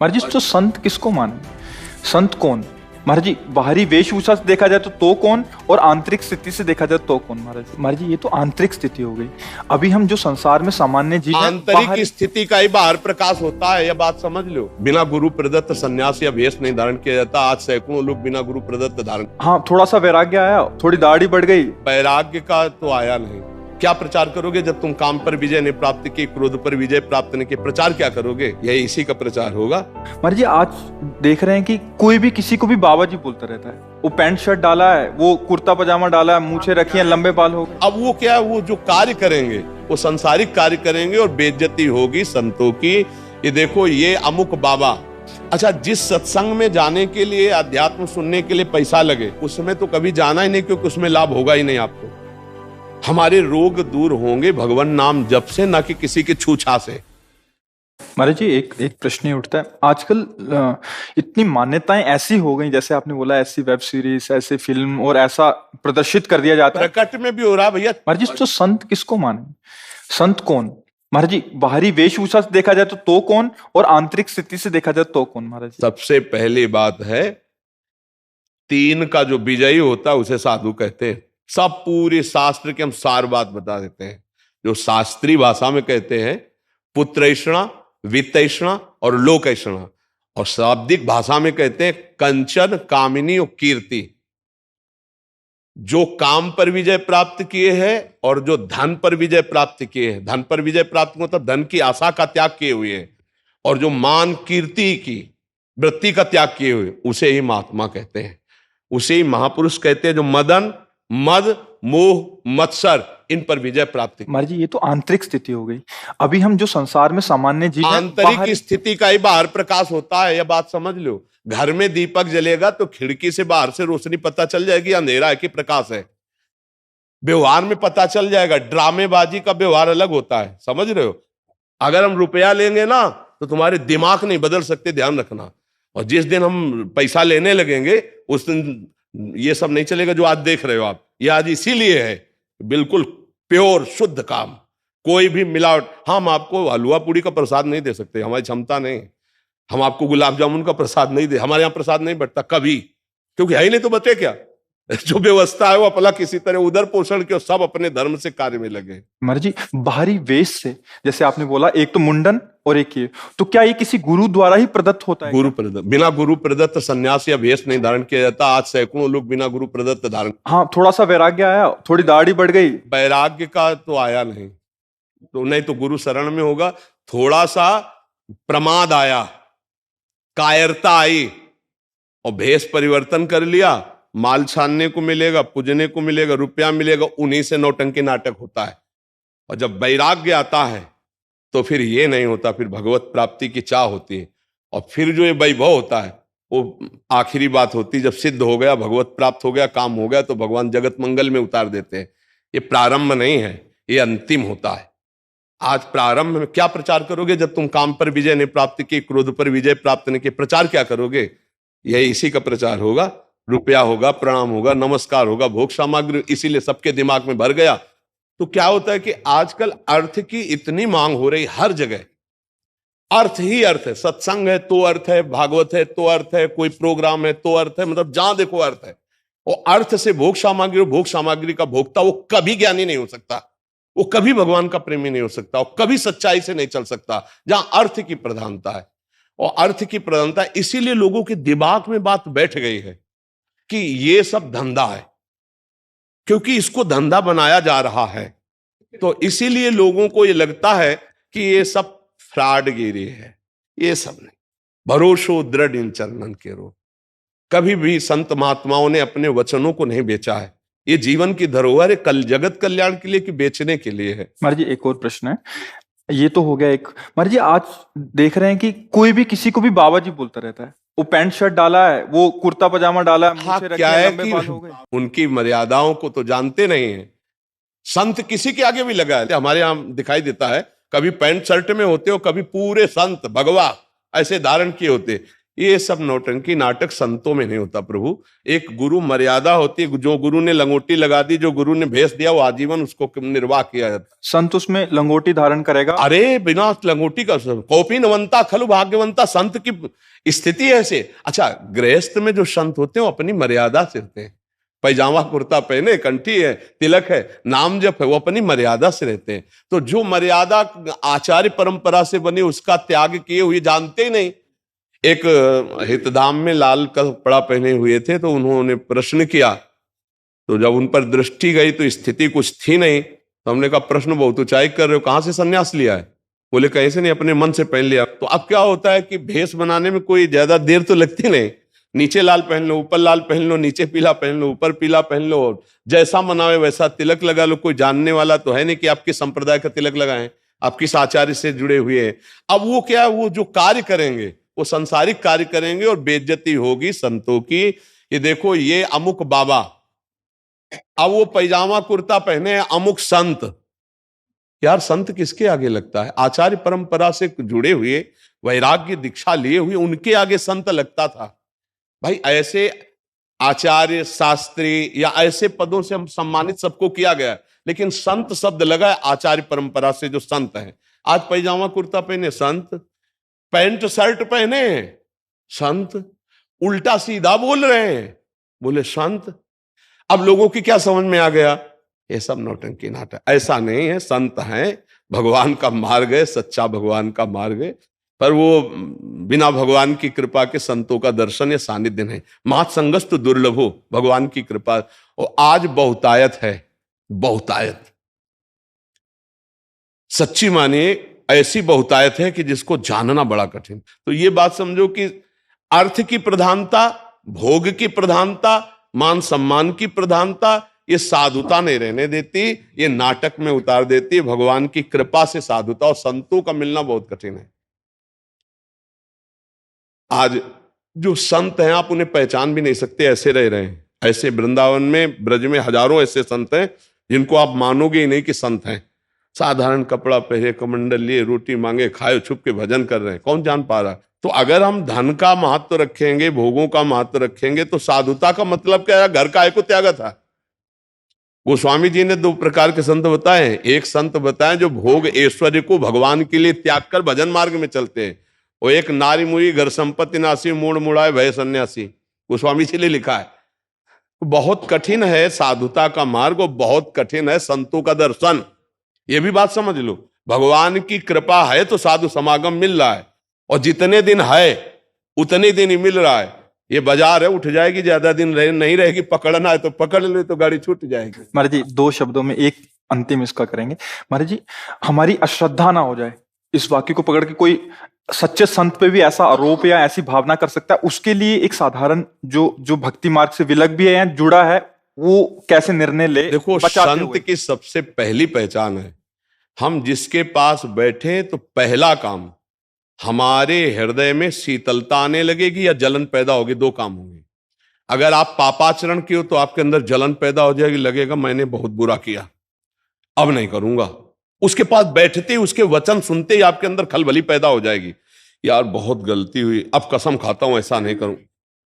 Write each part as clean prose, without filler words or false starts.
महाराज जी तो संत किसको माने? संत कौन? महाराज जी बाहरी वेशभूषा से देखा जाए तो कौन, और आंतरिक स्थिति से देखा जाए तो कौन? महाराज जी ये तो आंतरिक स्थिति हो गई। अभी हम जो संसार में सामान्य जीव आंतरिक स्थिति का ही बाहर प्रकाश होता है, यह बात समझ लो। बिना गुरु प्रदत्त संन्यास या वेश नहीं धारण किया जाता। आज सैकड़ों लोग बिना गुरु प्रदत्त धारण। हाँ, थोड़ा सा वैराग्य आया, थोड़ी दाढ़ी बढ़ गई, वैराग्य का तो आया नहीं। क्या प्रचार करोगे जब तुम काम पर विजय नहीं प्राप्त की, क्रोध पर विजय प्राप्त नहीं की? प्रचार क्या करोगे? यही इसी का प्रचार होगा। महाराज जी आज देख रहे हैं कि कोई भी किसी को भी बाबा जी बोलता रहता है। वो पैंट शर्ट डाला है, वो कुर्ता पजामा डाला है, मूछें रखी हैं, लंबे बाल हो गए। अब वो क्या है, वो जो कार्य करेंगे वो संसारिक कार्य करेंगे और बेइज्जती होगी संतों की। ये देखो ये अमुक बाबा। अच्छा, जिस सत्संग में जाने के लिए, अध्यात्म सुनने के लिए पैसा लगे, उसमें तो कभी जाना ही नहीं, क्योंकि उसमें लाभ होगा ही नहीं आपको। हमारे रोग दूर होंगे भगवान नाम जप से, ना कि किसी के छूछा से। महाराज जी एक प्रश्न ही उठता है, आजकल इतनी मान्यताएं ऐसी हो गई, जैसे आपने बोला ऐसी वेब सीरीज, ऐसे फिल्म और ऐसा प्रदर्शित कर दिया जाता है, प्रकट में भी हो रहा भैया। महाराज जी तो संत किसको माने? संत कौन? महाराज जी बाहरी वेशभूषा से देखा जाए तो कौन, और आंतरिक स्थिति से देखा जाए तो कौन? महाराज जी सबसे पहली बात है, तीन का जो विजयी होता है उसे साधु कहते हैं। सब पूरे शास्त्र के हम सार बात बता देते हैं। जो शास्त्रीय भाषा में कहते हैं पुत्रैषणा, वित्तैषणा और लोकैषणा, और शाब्दिक भाषा में कहते हैं कंचन, कामिनी और कीर्ति। जो काम पर विजय प्राप्त किए हैं और जो धन पर विजय प्राप्त किए हैं। धन पर विजय प्राप्त मतलब धन की आशा का त्याग किए हुए हैं, और जो मान कीर्ति की वृत्ति का त्याग किए हुए, उसे ही महात्मा कहते हैं, उसे ही महापुरुष कहते हैं। जो मदन, मद, मोह, मत्सर, इन पर विजय प्राप्त की। महाराज जी ये तो आंतरिक स्थिति हो गई। अभी हम जो संसार में सामान्य जीव आंतरिक स्थिति का ही बाहर प्रकाश होता है, यह बात समझ लो। घर में दीपक जलेगा तो खिड़की से बाहर से रोशनी पता चल जाएगी अंधेरा है कि प्रकाश है। व्यवहार में पता चल जाएगा। ड्रामेबाजी का व्यवहार अलग होता है, समझ रहे हो? अगर हम रुपया लेंगे ना तो तुम्हारे दिमाग नहीं बदल सकते, ध्यान रखना। और जिस दिन हम पैसा लेने लगेंगे उस दिन ये सब नहीं चलेगा जो आज देख रहे हो आप। ये आज इसीलिए है बिल्कुल प्योर शुद्ध काम, कोई भी मिलावट। हम आपको हलवा पूड़ी का प्रसाद नहीं दे सकते, हमारी क्षमता नहीं। हम आपको गुलाब जामुन का प्रसाद नहीं दे, हमारे यहां प्रसाद नहीं बटता कभी, क्योंकि है ही नहीं तो बचे क्या। जो व्यवस्था है वो अपना किसी तरह उधर पोषण के, सब अपने धर्म से कार्य में लगे। महाराज जी बाहरी वेश से, जैसे आपने बोला एक तो मुंडन और एक ये, तो क्या ये किसी गुरु द्वारा ही प्रदत्त होता है? गुरु प्रदत्त, बिना गुरु प्रदत्त संन्यास या वेश नहीं धारण किया जाता। आज सैकड़ों लोग बिना गुरु प्रदत्त धारण। हाँ, थोड़ा सा वैराग्य आया, थोड़ी दाढ़ी बढ़ गई, वैराग्य का तो आया नहीं, तो नहीं तो गुरु शरण में होगा। थोड़ा सा प्रमाद आया, कायरता आई, और भेष परिवर्तन कर लिया। माल छानने को मिलेगा, पूजने को मिलेगा, रुपया मिलेगा, उन्हीं से नौटंकी नाटक होता है। और जब वैराग्य आता है तो फिर ये नहीं होता, फिर भगवत प्राप्ति की चाह होती है। और फिर जो ये वैभव होता है वो आखिरी बात होती है। जब सिद्ध हो गया, भगवत प्राप्त हो गया, काम हो गया, तो भगवान जगत मंगल में उतार देते हैं। ये प्रारंभ नहीं है, ये अंतिम होता है। आज प्रारंभ में क्या प्रचार करोगे जब तुम काम पर विजय नहीं प्राप्त की, क्रोध पर विजय प्राप्त नहीं की? प्रचार क्या करोगे? यही इसी का प्रचार होगा। रुपया होगा, प्रणाम होगा, नमस्कार होगा, भोग सामग्री, इसीलिए सबके दिमाग में भर गया। तो क्या होता है कि आजकल अर्थ की इतनी मांग हो रही हर जगह। अर्थ ही अर्थ है। सत्संग है तो अर्थ है, भागवत है तो अर्थ है, कोई प्रोग्राम है तो अर्थ है, मतलब जहां देखो अर्थ है। और अर्थ से भोग सामग्री, भोग सामग्री का भोक्ता वो कभी ज्ञानी नहीं हो सकता, वो कभी भगवान का प्रेमी नहीं हो सकता, वो कभी सच्चाई से नहीं चल सकता जहां अर्थ की प्रधानता है। और अर्थ की प्रधानता, इसीलिए लोगों के दिमाग में बात बैठ गई है कि ये सब धंधा है, क्योंकि इसको धंधा बनाया जा रहा है। तो इसीलिए लोगों को ये लगता है कि ये सब फ्रॉडगिरी है। ये सब नहीं, भरोसो दृढ़ इन चरणन के रो। कभी भी संत महात्माओं ने अपने वचनों को नहीं बेचा है। ये जीवन की धरोहर है, कल जगत कल्याण के लिए कि बेचने के लिए है। महाराज जी एक और प्रश्न है, ये तो हो गया एक। महाराज जी आज देख रहे हैं कि कोई भी किसी को भी बाबा जी बोलता रहता है। वो पैंट शर्ट डाला है, वो कुर्ता पजामा डाला है, हाँ, क्या है कि उनकी मर्यादाओं को तो जानते नहीं है। संत किसी के आगे भी लगा है। हमारे यहां दिखाई देता है, कभी पैंट शर्ट में होते हो, कभी पूरे संत भगवा ऐसे धारण किए होते। ये सब नौटंकी नाटक संतों में नहीं होता प्रभु। एक गुरु मर्यादा होती है, जो गुरु ने लंगोटी लगा दी, जो गुरु ने भेष दिया, वो आजीवन उसको निर्वाह किया जाता है। संत उसमें लंगोटी धारण करेगा? अरे बिना लंगोटी का कौपी नवंता खलु भाग्यवंता, संत की स्थिति ऐसे। अच्छा, गृहस्थ में जो संत होते हैं वो अपनी मर्यादा से रहते हैं, पैजामा कुर्ता पहने, कंठी है, तिलक है, नाम जप है, वो अपनी मर्यादा से रहते हैं। तो जो मर्यादा आचार्य परंपरा से बनी उसका त्याग किए हुए जानते ही नहीं। एक हितधाम में लाल कपड़ा पहने हुए थे, तो उन्होंने प्रश्न किया, तो जब उन पर दृष्टि गई तो स्थिति कुछ थी नहीं, तो हमने कहा प्रश्न बहुत ऊंचाई कर रहे हो, कहां से सन्यास लिया है? बोले कहीं से नहीं, अपने मन से पहन लिया। तो अब क्या होता है कि भेष बनाने में कोई ज्यादा देर तो लगती नहीं, नीचे लाल पहन लो, ऊपर लाल पहन लो, नीचे पीला पहन लो, ऊपर पीला पहन लो, जैसा मनावे वैसा तिलक लगा लो। कोई जानने वाला तो है नहीं कि आपके संप्रदाय का तिलक लगाएं, आप किस आचार्य से जुड़े हुए हैं। अब वो क्या, वो जो कार्य करेंगे वो संसारिक कार्य करेंगे और बेइज्जती होगी संतों की। ये देखो, ये अमुक बाबा, अब वो पैजामा कुर्ता पहने अमुक संत। यार संत किसके आगे लगता है? आचार्य परंपरा से जुड़े हुए, वैराग्य दीक्षा लिए हुए, उनके आगे संत लगता था। भाई ऐसे आचार्य शास्त्री या ऐसे पदों से हम सम्मानित सबको किया गया, लेकिन संत शब्द लगा है आचार्य परंपरा से जो संत हैं। आज पैजामा कुर्ता पहने संत, पैंट शर्ट पहने संत, उल्टा सीधा बोल रहे हैं, बोले संत। अब लोगों की क्या समझ में आ गया? ये सब नौटंकी नाटक। ऐसा नहीं है, संत हैं, भगवान का मार्ग है, सच्चा भगवान का मार्ग है, पर वो बिना भगवान की कृपा के संतों का दर्शन या सानिध्य नहीं। महासंगस्तु दुर्लभो, भगवान की कृपा। और आज बहुतायत है, बहुतायत सच्ची मानिए ऐसी बहुतायत है कि जिसको जानना बड़ा कठिन। तो ये बात समझो कि अर्थ की प्रधानता, भोग की प्रधानता, मान सम्मान की प्रधानता, ये साधुता नहीं रहने देती, ये नाटक में उतार देती है। भगवान की कृपा से साधुता और संतों का मिलना बहुत कठिन है। आज जो संत हैं आप उन्हें पहचान भी नहीं सकते, ऐसे रह रहे हैं। ऐसे वृंदावन में, ब्रज में हजारों ऐसे संत हैं जिनको आप मानोगे ही नहीं कि संत हैं। साधारण कपड़ा पहने, कमंडल लिए, रोटी मांगे, खाए, छुप के भजन कर रहे हैं, कौन जान पा रहा? तो अगर हम धन का महत्व रखेंगे, भोगों का महत्व रखेंगे, तो साधुता का मतलब क्या है? घर का को त्यागा था। गोस्वामी जी ने दो प्रकार के संत बताए हैं। एक संत बताए जो भोग ऐश्वर्य को भगवान के लिए त्याग कर भजन मार्ग में चलते हैं, वो एक नारी मुई घर संपत्ति नासी मूड मुड़ाए भय सन्यासी, गोस्वामी जी ने लिखा है। बहुत कठिन है साधुता का मार्ग और बहुत कठिन है संतों का दर्शन। ये भी बात समझ लो, भगवान की कृपा है तो साधु समागम मिल रहा है, और जितने दिन है उतने दिन ही मिल रहा है। ये बाजार है, उठ जाएगी, ज्यादा दिन नहीं रहेगी, पकड़ना है तो पकड़ ले, तो गाड़ी छूट जाएगी। महाराज जी, दो शब्दों में एक अंतिम इसका करेंगे। महाराज जी, हमारी अश्रद्धा ना हो जाए, इस वाक्य को पकड़ के कोई सच्चे संत पे भी ऐसा आरोप या ऐसी भावना कर सकता है, उसके लिए एक साधारण जो भक्ति मार्ग से विलग भी है या जुड़ा है, वो कैसे निर्णय ले? देखो, संत की सबसे पहली पहचान है, हम जिसके पास बैठे तो पहला काम हमारे हृदय में शीतलता आने लगेगी या जलन पैदा होगी। दो काम होंगे। अगर आप पापाचरण किए तो आपके अंदर जलन पैदा हो जाएगी, लगेगा मैंने बहुत बुरा किया, अब नहीं करूंगा। उसके पास बैठते ही, उसके वचन सुनते ही आपके अंदर खलबली पैदा हो जाएगी, यार बहुत गलती हुई, अब कसम खाता हूं ऐसा नहीं करूं।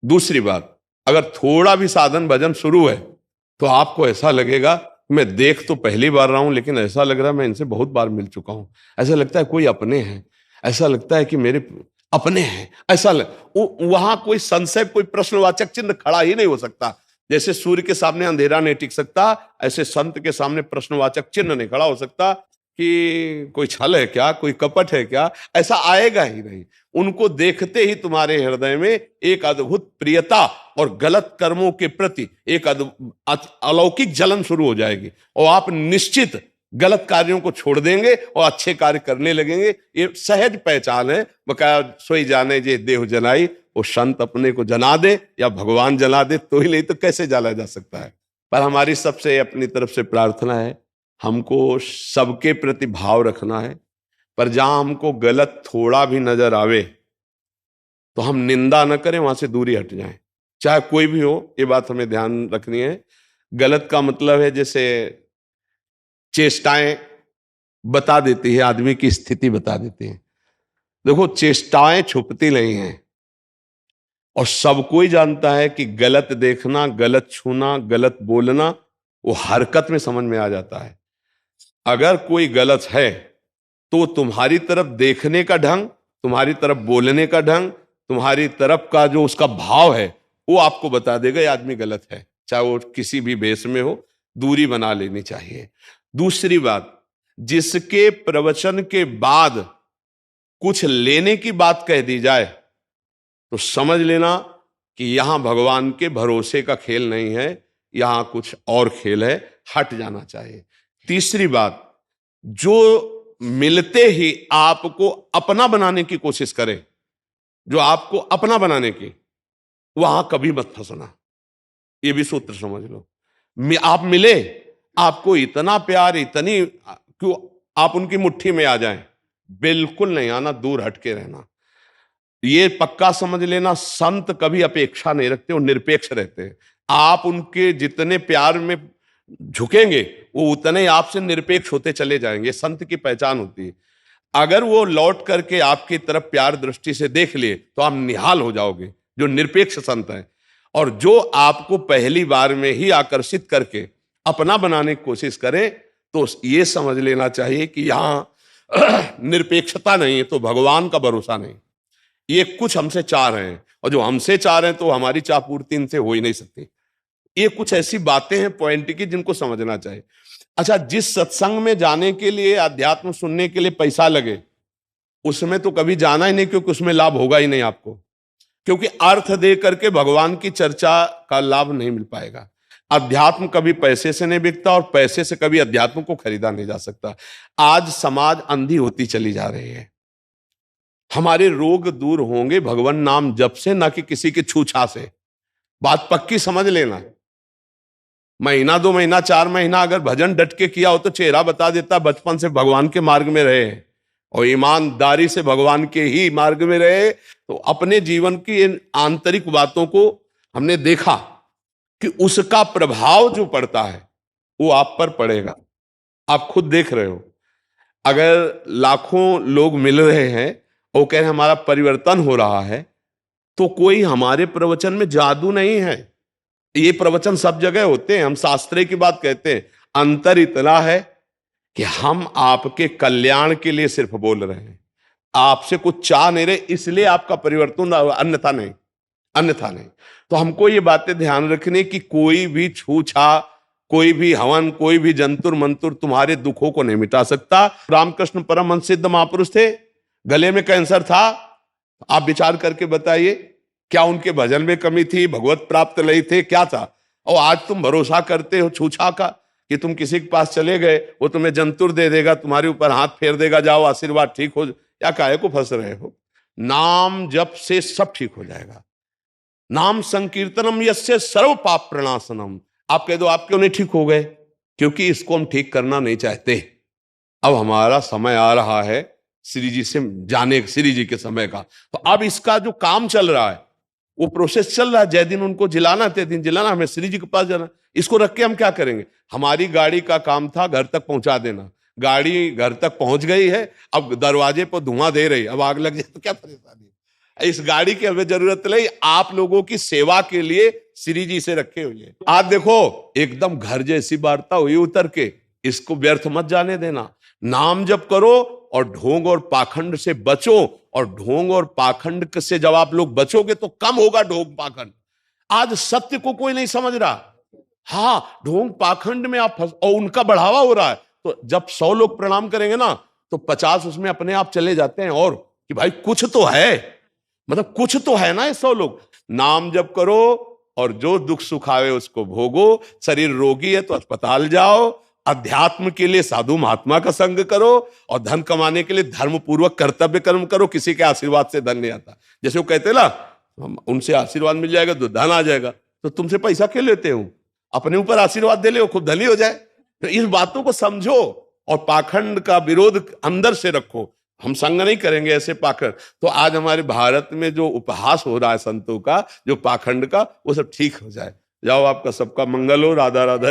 दूसरी बात, अगर थोड़ा भी साधन भजन शुरू है तो आपको ऐसा लगेगा, मैं देख तो पहली बार रहा हूं लेकिन ऐसा लग रहा है मैं इनसे बहुत बार मिल चुका हूं। ऐसा लगता है कोई अपने हैं, ऐसा लगता है कि मेरे अपने हैं, ऐसा वहां कोई संशय, कोई प्रश्नवाचक चिन्ह खड़ा ही नहीं हो सकता। जैसे सूर्य के सामने अंधेरा नहीं टिक सकता, ऐसे संत के सामने प्रश्नवाचक चिन्ह नहीं खड़ा हो सकता कि कोई छल है क्या, कोई कपट है क्या, ऐसा आएगा ही नहीं। उनको देखते ही तुम्हारे हृदय में एक अद्भुत प्रियता और गलत कर्मों के प्रति एक अलौकिक जलन शुरू हो जाएगी, और आप निश्चित गलत कार्यों को छोड़ देंगे और अच्छे कार्य करने लगेंगे। ये सहज पहचान है। बकाया सोई जाने जे देह जलाई, वो संत अपने को जना दे या भगवान जला दे तो ही, नहीं तो कैसे जला जा सकता है। पर हमारी सबसे अपनी तरफ से प्रार्थना है, हमको सबके प्रति भाव रखना है, पर जहां हमको गलत थोड़ा भी नजर आवे तो हम निंदा न करें, वहां से दूरी हट जाएं, चाहे कोई भी हो। ये बात हमें ध्यान रखनी है। गलत का मतलब है जैसे चेष्टाएं बता देती है, आदमी की स्थिति बता देती है। देखो, चेष्टाएं छुपती नहीं हैं, और सब कोई जानता है कि गलत देखना, गलत छूना, गलत बोलना वो हरकत में समझ में आ जाता है। अगर कोई गलत है तो तुम्हारी तरफ देखने का ढंग, तुम्हारी तरफ बोलने का ढंग, तुम्हारी तरफ का जो उसका भाव है वो आपको बता देगा ये आदमी गलत है, चाहे वो किसी भी भेष में हो। दूरी बना लेनी चाहिए। दूसरी बात, जिसके प्रवचन के बाद कुछ लेने की बात कह दी जाए तो समझ लेना कि यहां भगवान के भरोसे का खेल नहीं है, यहां कुछ और खेल है, हट जाना चाहिए। तीसरी बात, जो मिलते ही आपको अपना बनाने की कोशिश करे, जो आपको अपना बनाने की, वहां कभी मत फंसना। ये भी सूत्र समझ लो। आप मिले, आपको इतना प्यार, इतनी, क्यों आप उनकी मुट्ठी में आ जाएं, बिल्कुल नहीं आना, दूर हटके रहना। ये पक्का समझ लेना, संत कभी अपेक्षा नहीं रखते, वो निरपेक्ष रहते हैं। आप उनके जितने प्यार में झुकेंगे वो उतने आपसे निरपेक्ष होते चले जाएंगे। संत की पहचान होती है। अगर वो लौट करके आपकी तरफ प्यार दृष्टि से देख लिए तो आप निहाल हो जाओगे, जो निरपेक्ष संत है। और जो आपको पहली बार में ही आकर्षित करके अपना बनाने की कोशिश करे तो ये समझ लेना चाहिए कि यहां निरपेक्षता नहीं है, तो भगवान का भरोसा नहीं। ये कुछ हमसे चाह रहे हैं, और जो हमसे चाह रहे हैं तो हमारी चाह पूर्ति इनसे हो ही नहीं सकती। ये कुछ ऐसी बातें हैं पॉइंट की जिनको समझना चाहिए। अच्छा, जिस सत्संग में जाने के लिए, अध्यात्म सुनने के लिए पैसा लगे, उसमें तो कभी जाना ही नहीं, क्योंकि उसमें लाभ होगा ही नहीं आपको। क्योंकि अर्थ दे करके भगवान की चर्चा का लाभ नहीं मिल पाएगा। अध्यात्म कभी पैसे से नहीं बिकता, और पैसे से कभी अध्यात्म को खरीदा नहीं जा सकता। आज समाज अंधी होती चली जा रही है। हमारे रोग दूर होंगे भगवान नाम जप से, ना कि किसी के छूछा से। बात पक्की समझ लेना। महीना, 2 महीना, 4 महीना अगर भजन डट के किया हो तो चेहरा बता देता बचपन से भगवान के मार्ग में रहे और ईमानदारी से भगवान के ही मार्ग में रहे, तो अपने जीवन की इन आंतरिक बातों को हमने देखा कि उसका प्रभाव जो पड़ता है वो आप पर पड़ेगा। आप खुद देख रहे हो। अगर लाखों लोग मिल रहे हैं और कह रहे हैं हमारा परिवर्तन हो रहा है, तो कोई हमारे प्रवचन में जादू नहीं है। ये प्रवचन सब जगह होते हैं, हम शास्त्रे की बात कहते हैं। अंतर इतना है कि हम आपके कल्याण के लिए सिर्फ बोल रहे हैं, आपसे कुछ चाह नहीं रहे, इसलिए आपका परिवर्तन, अन्यथा नहीं, अन्यथा नहीं। तो हमको ये बातें ध्यान रखने की कोई भी छूछा, कोई भी हवन, कोई भी जंतुर मंतुर तुम्हारे दुखों को नहीं मिटा सकता। रामकृष्ण परमहंस सिद्ध महापुरुष थे, गले में कैंसर था, आप विचार करके बताइए क्या उनके भजन में कमी थी, भगवत प्राप्त नहीं थे, क्या था? और आज तुम भरोसा करते हो छूछा का कि तुम किसी के पास चले गए, वो तुम्हें जंतुर दे देगा, तुम्हारे ऊपर हाथ फेर देगा, जाओ आशीर्वाद ठीक हो। या काहे को फंस रहे हो? नाम जप से सब ठीक हो जाएगा। नाम संकीर्तनम यस्य सर्व पाप प्रणाशनम। आप कह दो आप क्यों नहीं ठीक हो गए? क्योंकि इसको हम ठीक करना नहीं चाहते। अब हमारा समय आ रहा है श्री जी से जाने, श्री जी के समय का। तो अब इसका जो काम चल रहा है, वो प्रोसेस चल रहा है। जय दिन उनको जिलाना, ते दिन जिलाना, हमें श्री जी के पास जाना। इसको रख के हम क्या करेंगे? हमारी गाड़ी का काम था घर तक पहुंचा देना। गाड़ी घर तक पहुंच गई है, अब दरवाजे पर धुआं दे रही, अब आग लग जाए तो क्या परेशानी है? इस गाड़ी की हमें जरूरत नहीं, आप लोगों की सेवा के लिए श्री जी से रखे हुए हैं। आज देखो एकदम घर जैसी वार्ता हुई उतर के, इसको व्यर्थ मत जाने देना। नाम जप करो और ढोंग और पाखंड से बचो। और ढोंग और पाखंड से जब आप लोग बचोगे तो कम होगा ढोंग पाखंड। आज सत्य को कोई नहीं समझ रहा। हाँ, ढोंग पाखंड में आप फंस, और उनका बढ़ावा हो रहा है। तो जब 100 लोग प्रणाम करेंगे ना, तो 50 उसमें अपने आप चले जाते हैं, और कि भाई कुछ तो है, मतलब कुछ तो है ना। ये 100 लोग नाम जप करो और जो दुख सुख आवे उसको भोगो। शरीर रोगी है तो अस्पताल जाओ, अध्यात्म के लिए साधु महात्मा का संग करो, और धन कमाने के लिए धर्म पूर्वक कर्तव्य कर्म करो। किसी के आशीर्वाद से धन नहीं आता। जैसे वो कहते ना, उनसे आशीर्वाद मिल जाएगा तो धन आ जाएगा। तो तुमसे पैसा क्यों लेते हो? अपने ऊपर आशीर्वाद दे ले, खूब धनी हो जाए। तो इस बातों को समझो और पाखंड का विरोध अंदर से रखो। हम संग नहीं करेंगे ऐसे पाखंड। तो आज हमारे भारत में जो उपहास हो रहा है संतों का, जो पाखंड का, वो सब ठीक हो जाए। जाओ, आपका सबका मंगल हो। राधा राधा।